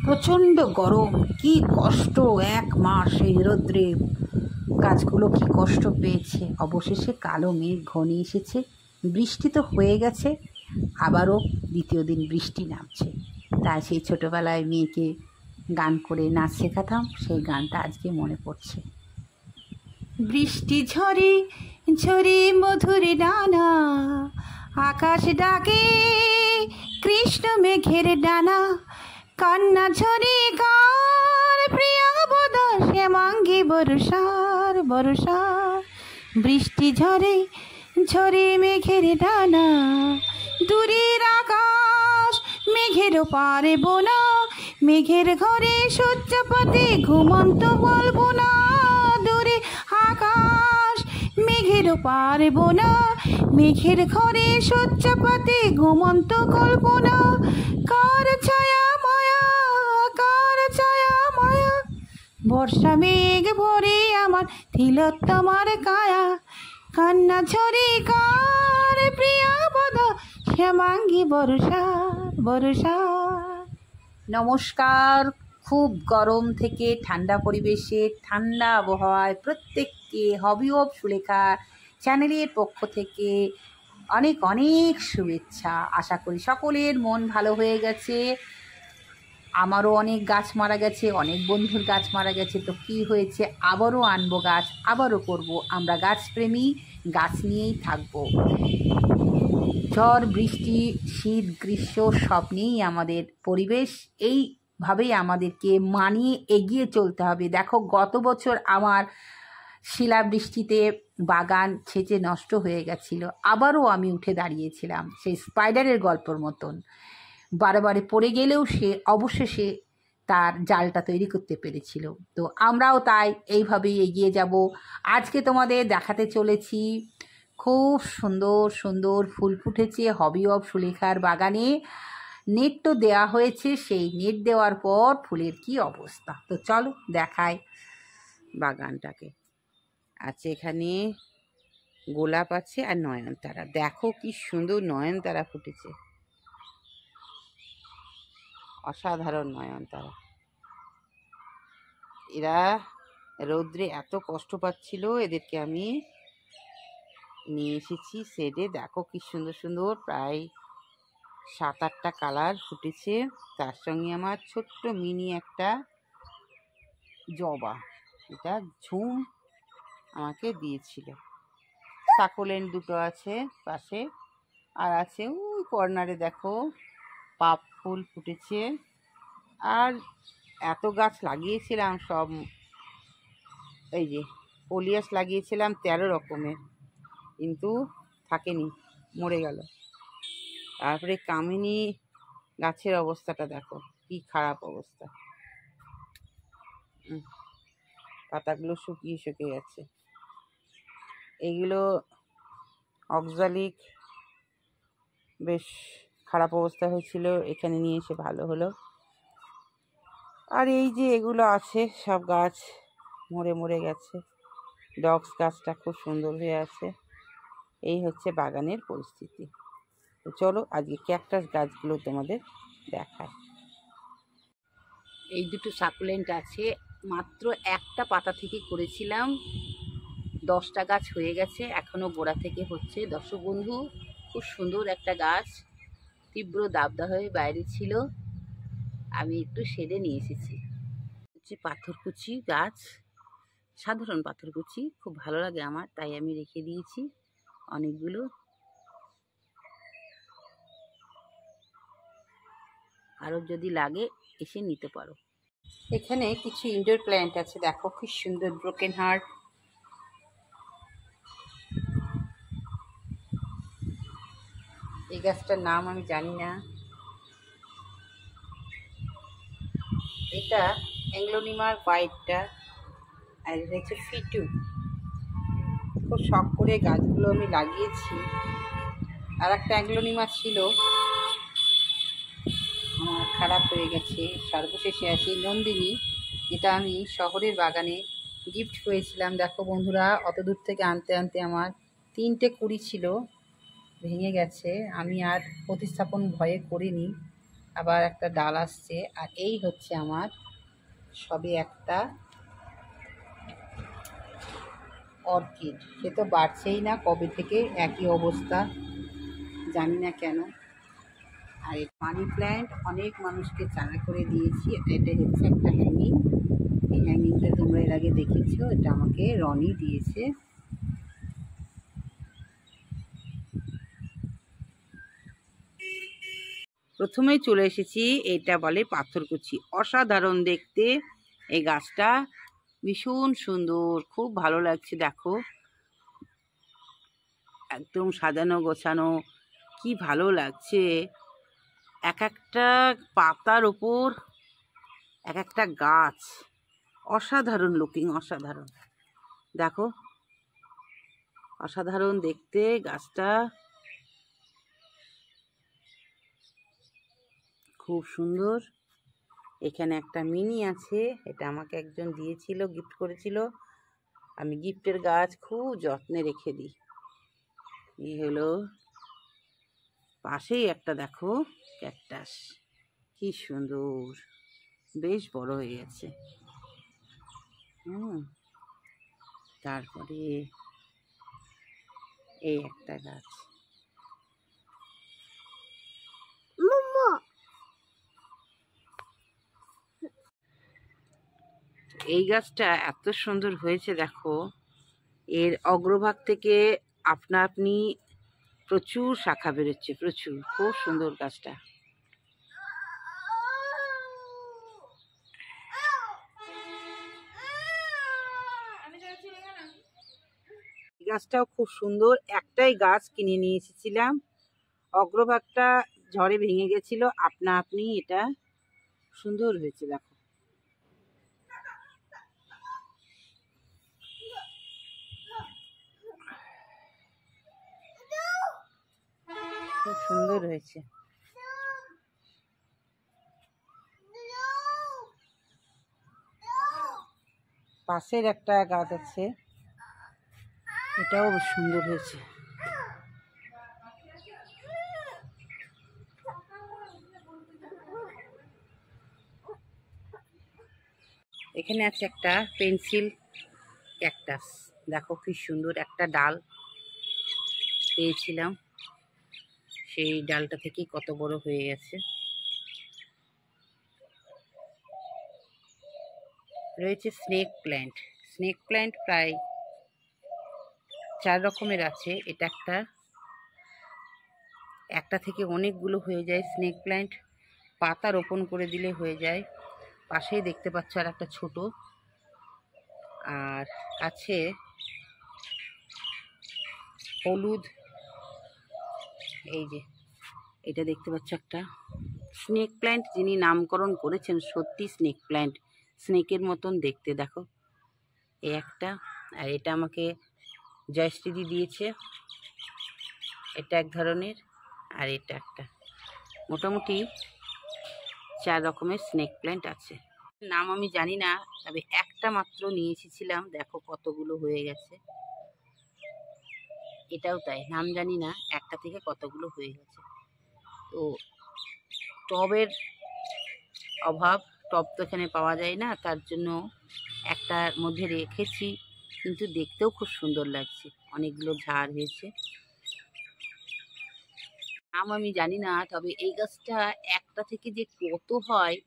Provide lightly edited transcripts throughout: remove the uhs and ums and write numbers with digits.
প্রচণ্ড গরম, কি কষ্ট! 1 মাস এই রৌদ্রে গাছগুলো কি কষ্ট পেয়েছে। অবশেষে কালো মেঘ ঘনিয়ে এসেছে, বৃষ্টি তো হয়ে গেছে, আবারও দ্বিতীয় দিন বৃষ্টি নামছে। তাই সেই ছোটোবেলায় মেয়েকে গান করে নাচ শেখাতাম, সেই গানটা আজকে মনে পড়ছে। বৃষ্টি ঝরে ঝরে মধুর ডানা, আকাশ ডাকে কৃষ্ণ মেঘের ডানা, কান্না ঝরে কার প্রিয় বদ শ্যামাঙ্গী বরষার বরষার। বৃষ্টি ঝরে ঝরে মেঘের ডানা, দূরের আকাশ মেঘের পারে বোনা, মেঘের ঘরে শয্যাপাতে ঘুমন্ত বলবো না। দূরে আকাশ মেঘের পারে বোনা, মেঘের ঘরে শয্যাপাতে ঘুমন্ত কল্পনা। কার ছায়া মায়া, কার ছায়া মায়া, বর্ষা মেঘ ভরে আমার তিলোত্তমার কায়া, কান্না ঝরে কার প্রিয়া বদ শ্যামাঙ্গী বরষার বরষার। নমস্কার। খুব গরম থেকে ঠান্ডা পরিবেশে ঠান্ডা আবহাওয়ায় প্রত্যেককে হবি অব সুলেখা চ্যানেলের পক্ষ থেকে অনেক অনেক শুভেচ্ছা। আশা করি সকলের মন ভালো হয়ে গেছে। আমারও অনেক গাছ মারা গেছে, অনেক বন্ধুর গাছ মারা গেছে, তো কী হয়েছে, আবারও আনবো গাছ, আবারও করব। আমরা গাছপ্রেমী, গাছ নিয়েই থাকবো। ঝড় বৃষ্টি শীত গ্রীষ্ম সব নিয়েই আমাদের পরিবেশ, এইভাবেই আমাদেরকে মানিয়ে এগিয়ে চলতে হবে। দেখো, গত বছর আমার শিলাবৃষ্টিতে বাগান ছেঁচে নষ্ট হয়ে গেছিল, আবারও আমি উঠে দাঁড়িয়েছিলাম সেই স্পাইডারের গল্পর মতন। বারে পড়ে গেলেও সে অবশেষে তার জালটা তৈরি করতে পেরেছিল। তো আমরাও তাই এইভাবেই এগিয়ে যাব। আজকে তোমাদের দেখাতে চলেছি খুব সুন্দর সুন্দর ফুল ফুটেছে হবি অব সুলেখার বাগানে। নেট তো দেওয়া হয়েছে, সেই নেট দেওয়ার পর ফুলের কি অবস্থা, তো চলো দেখাই বাগানটাকে। আছে এখানে গোলাপ আছে আর নয়নতারা। দেখো কি সুন্দর নয়নতারা ফুটেছে, অসাধারণ নয়নতারা। এরা রৌদ্রে এত কষ্ট পাচ্ছিল, এদেরকে আমি নিয়ে এসেছি শেডে। দেখো কি সুন্দর সুন্দর, প্রায় 7-8টা কালার ফুটেছে। তার সঙ্গে আমার ছোট্ট মিনি একটা জবা, এটা ঝুম আমাকে দিয়েছিল। সাকুলেন্ট দুটো আছে পাশে, আর আছে ওই কর্নারে দেখো পাপ ফুল ফুটেছে। আর এত গাছ লাগিয়েছিলাম সব, এই যে পলিয়াস লাগিয়েছিলাম 13 রকমের, কিন্তু থাকেনি, মরে গেল। তারপরে কামিনী গাছের অবস্থাটা দেখো কি খারাপ অবস্থা, পাতাগুলো শুকিয়ে গেছে। এইগুলো অক্সালিক বেশ খারাপ অবস্থা হয়েছিল, এখানে নিয়ে এসে ভালো হলো। আর এই যে এগুলো আছে সব গাছ মরে গেছে। ডগস গাছটা খুব সুন্দর হয়ে আছে। এই হচ্ছে বাগানের পরিস্থিতি। তো চলো আজকে ক্যাকটাস গাছগুলো তোমাদের দেখায়। এই দুটো সাকুলেন্ট আছে, মাত্র একটা পাতা থেকে করেছিলাম, 10টা গাছ হয়ে গেছে, এখনো গোড়া থেকে হচ্ছে। দর্শক বন্ধু, খুব সুন্দর একটা গাছ, তীব্র দাবদাহ হয়ে বাইরে ছিল, আমি একটু শেডে নিয়ে এসেছি। হচ্ছে পাথরকুচি গাছ, সাধারণ পাথরকুচি, খুব ভালো লাগে আমার, তাই আমি রেখে দিয়েছি অনেকগুলো। কারোর যদি লাগে এসে নিতে পারো। এখানে কিছু ইনডোর প্ল্যান্ট আছে, দেখো কি সুন্দর ব্রোকেন হার্ট। এই গাছটার নাম আমি জানি না, এটা অ্যাংলোনিমার হোয়াইটটা, আর এটা হচ্ছে ফিটু। খুব শখ করে গাছগুলো আমি লাগিয়েছি। আর একটা অ্যাংলোনিমা ছিল, আমার খারাপ হয়ে গেছে। সর্বশেষে আছে নন্দিনী, যেটা আমি শহরের বাগানে গিফট করেছিলাম। দেখো বন্ধুরা, অত দূর থেকে আনতে আনতে আমার 3টে কুড়ি ছিল, ভেঙে গেছে। আমি আর প্রতিস্থাপন ভয়ে করিনি, আবার একটা ডাল আসছে। আর এই হচ্ছে আমার সবে একটা অর্কিড। সে তো বাড়ছেই না কবে থেকে, একই অবস্থা, জানি না কেন। আর এই মানি প্ল্যান্ট অনেক মানুষকে চারা করে দিয়েছি। এটা হচ্ছে একটা হ্যাঙ্গিং। এই হ্যাঙ্গিংটা তোমরা এর আগে দেখেছো, এটা আমাকে রনি দিয়েছে। প্রথমেই চলে এসেছি, এটা বলে পাথরকুচি। অসাধারণ দেখতে এই গাছটা, ভীষণ সুন্দর, খুব ভালো লাগছে। দেখো একদম সাজানো গোছানো, কি ভালো লাগছে। এক একটা পাতার ওপর এক একটা গাছ, অসাধারণ লুকিং, অসাধারণ। দেখো অসাধারণ দেখতে গাছটা, খুব সুন্দর। এখানে একটা মিনি আছে, এটা আমাকে একজন দিয়েছিল, গিফট করেছিল। আমি গিফটের গাছ খুব যত্নে রেখে দিই। এই হলো, পাশেই একটা দেখো ক্যাকটাস, কি সুন্দর, বেশ বড় হয়ে গেছে। তারপরে এই একটা গাছ, এই গাছটা এত সুন্দর হয়েছে। দেখো এর অগ্রভাগ থেকে আপনা আপনি প্রচুর শাখা বেরোচ্ছে, প্রচুর, খুব সুন্দর গাছটা। গাছটাও খুব সুন্দর। একটাই গাছ কিনে নিয়ে এসেছিলাম, অগ্রভাগটা ঝড়ে ভেঙে গেছিল, আপনা আপনি এটা সুন্দর হয়েছে। দেখো খুব সুন্দর হয়েছে। পাশের একটা গাছ আছে, এটাও সুন্দর হয়েছে। এখানে আছে একটা পেন্সিল ক্যাকটাস, দেখো কি সুন্দর, একটা ডাল পেয়েছিলাম, সেই ডালটা থেকেই কত বড় হয়ে গেছে। রয়েছে স্নেক প্ল্যান্ট। স্নেক প্ল্যান্ট প্রায় 4 রকমের আছে। এটা একটা থেকে অনেকগুলো হয়ে যায় স্নেক প্ল্যান্ট, পাতা রোপণ করে দিলে হয়ে যায়। পাশেই দেখতে পাচ্ছ আর একটা ছোট, আর আছে হলুদ। এই যে এটা দেখতে পাচ্ছ একটা স্নেক প্ল্যান্ট, যিনি নামকরণ করেছেন সত্যি স্নেক প্ল্যান্ট, স্নেকের মতন দেখতে। দেখো এই একটা, আর এটা আমাকে জয়শ্রী দিয়েছে, এটা এক ধরনের, আর এটা একটা। মোটামুটি 4 রকমের স্নেক প্ল্যান্ট আছে। নাম আমি জানি না, তবে একটা মাত্র নিয়ে এসেছিলাম, দেখো কতগুলো হয়ে গেছে। এটাও তাই, নাম জানি না, একটা থেকে কতগুলো হয়ে গেছে। তো টবের অভাব, টব তো এখানে পাওয়া যায় না, তার জন্য একটার মধ্যে রেখেছি, কিন্তু দেখতেও খুব সুন্দর লাগছে, অনেকগুলো ঝাড় হয়েছে। নাম আমি জানি না, তবে এই গাছটা একটা থেকে যে কত হয়,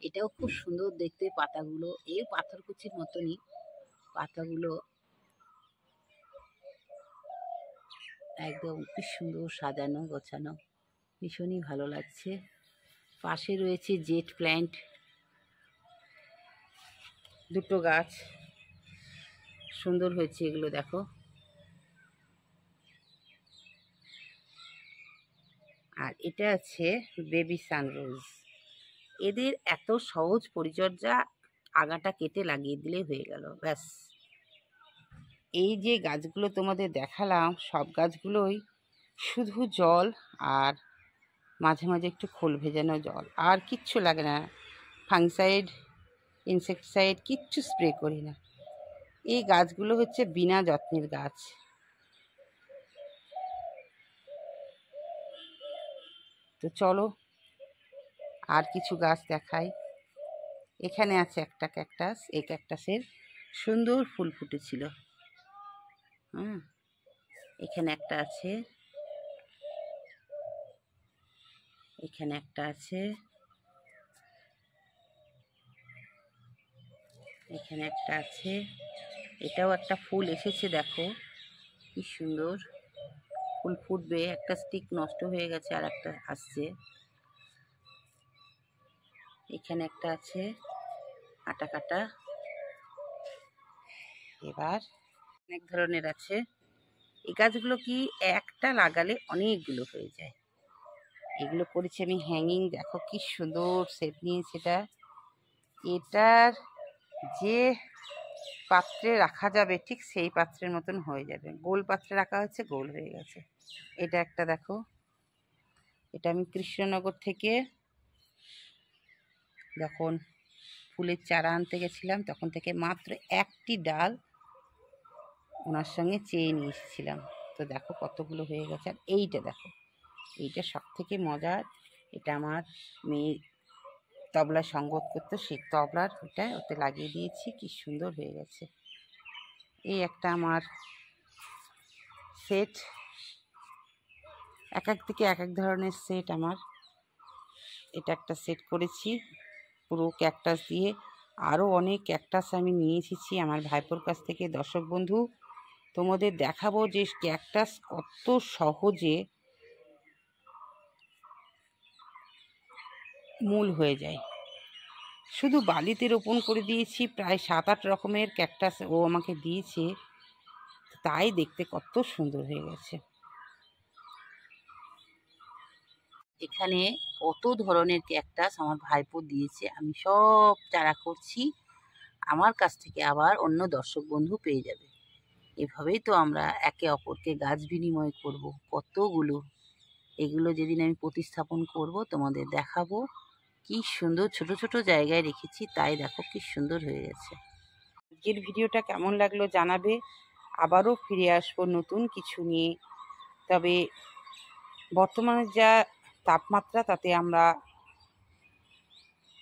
এটাও খুব সুন্দর দেখতে। পাতাগুলো এই পাথরকুচির মতনই, পাতাগুলো একদম কি সুন্দর সাজানো গোছানো, ভীষণই ভালো লাগছে। পাশে রয়েছে জেট প্ল্যান্ট, দুটো গাছ সুন্দর হয়েছে এগুলো, দেখো। আর এটা আছে বেবি সানরোজ। এদের এত সহজ পরিচর্যা, আগাটা কেটে লাগিয়ে দিলে হয়ে গেল, ব্যাস। এই যে গাছগুলো তোমাদের দেখালাম, সব গাছগুলোই শুধু জল আর মাঝে মাঝে একটু খোল ভেজানো জল, আর কিচ্ছু লাগে না। ফাঙ্গিসাইড, ইনসেক্টিসাইড কিচ্ছু স্প্রে করি না। এই গাছগুলো হচ্ছে বিনা যত্নের গাছ। তো চলো আর কিছু গাছ দেখাই। এখানে আছে একটা ক্যাকটাস, এই ক্যাকটাসের সুন্দর ফুল ফুটেছিল। এখানে একটা আছে, এখানে একটা আছে, এখানে একটা আছে। এটাও একটা ফুল এসেছে, দেখো কি সুন্দর ফুল ফুটবে। একটা স্টিক নষ্ট হয়ে গেছে, আর একটা আসছে। এখানে একটা আছে আটা কাটা। এবার অনেক ধরনের আছে। এই গাছগুলো কি একটা লাগালে অনেকগুলো হয়ে যায়। এগুলো করেছি আমি হ্যাঙ্গিং, দেখো কি সুন্দর শেপ নিয়েছে এটা। এটার যে পাত্রে রাখা যাবে ঠিক সেই পাত্রের মতন হয়ে যাবে। গোল পাত্রে রাখা হয়েছে, গোল হয়ে গেছে। এটা একটা দেখো, এটা আমি কৃষ্ণনগর থেকে যখন ফুলের চারা আনতে গেছিলাম তখন থেকে মাত্র একটি ডাল ওনার সঙ্গে চেয়ে নিয়ে এসেছিলাম। তো দেখো কতগুলো হয়ে গেছে। আর এইটা দেখো, এইটা সব থেকে মজার। এটা আমার মেয়ে তবলা সঙ্গত করতো, সেই তবলার ওটা ওতে লাগিয়ে দিয়েছি, কি সুন্দর হয়ে গেছে। এই একটা আমার সেট, এক এক দিকে এক এক ধরনের সেট আমার। এটা একটা সেট করেছি পুরো ক্যাকটাস দিয়ে। আরও অনেক ক্যাকটাস আমি নিয়ে এসেছি আমার ভাইপোর কাছ থেকে। দর্শক বন্ধু, তোমাদের দেখাবো যে ক্যাকটাস কত সহজে মূল হয়ে যায়। শুধু বালিতে রোপণ করে দিয়েছি, প্রায় 7-8 রকমের ক্যাকটাস ও আমাকে দিয়েছে, তাই দেখতে কত সুন্দর হয়ে গেছে। এখানে কত ধরনের ক্যাকটাস আমার ভাইপো দিয়েছে, আমি সব চারা করছি। আমার কাছ থেকে আবার অন্য দর্শক বন্ধু পেয়ে যাবে। এভাবেই তো আমরা একে অপরকে গাছ বিনিময় করব কতগুলো। এগুলো যেদিন আমি প্রতিস্থাপন করব তোমাদের দেখাবো। কি সুন্দর ছোট ছোট জায়গায় রেখেছি, তাই দেখো কি সুন্দর হয়ে গেছে। আজকের ভিডিওটা কেমন লাগলো জানাবে। আবারও ফিরে আসবো নতুন কিছু নিয়ে। তবে বর্তমানে যা তাপমাত্রা, তাতে আমরা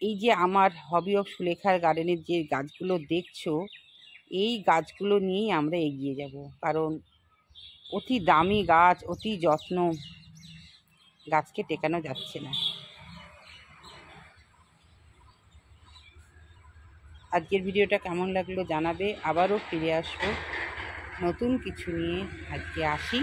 এই যে আমার হবি অফ সুলেখার গার্ডেনের যে গাছগুলো দেখছো, এই গাছগুলো নিয়েই আমরা এগিয়ে যাব। কারণ অতি দামি গাছ, অতি যত্ন, গাছকে টেকানো যাচ্ছে না। আজকের ভিডিওটা কেমন লাগলো জানাবে। আবারও ফিরে আসবো নতুন কিছু নিয়ে। আজকে আসি।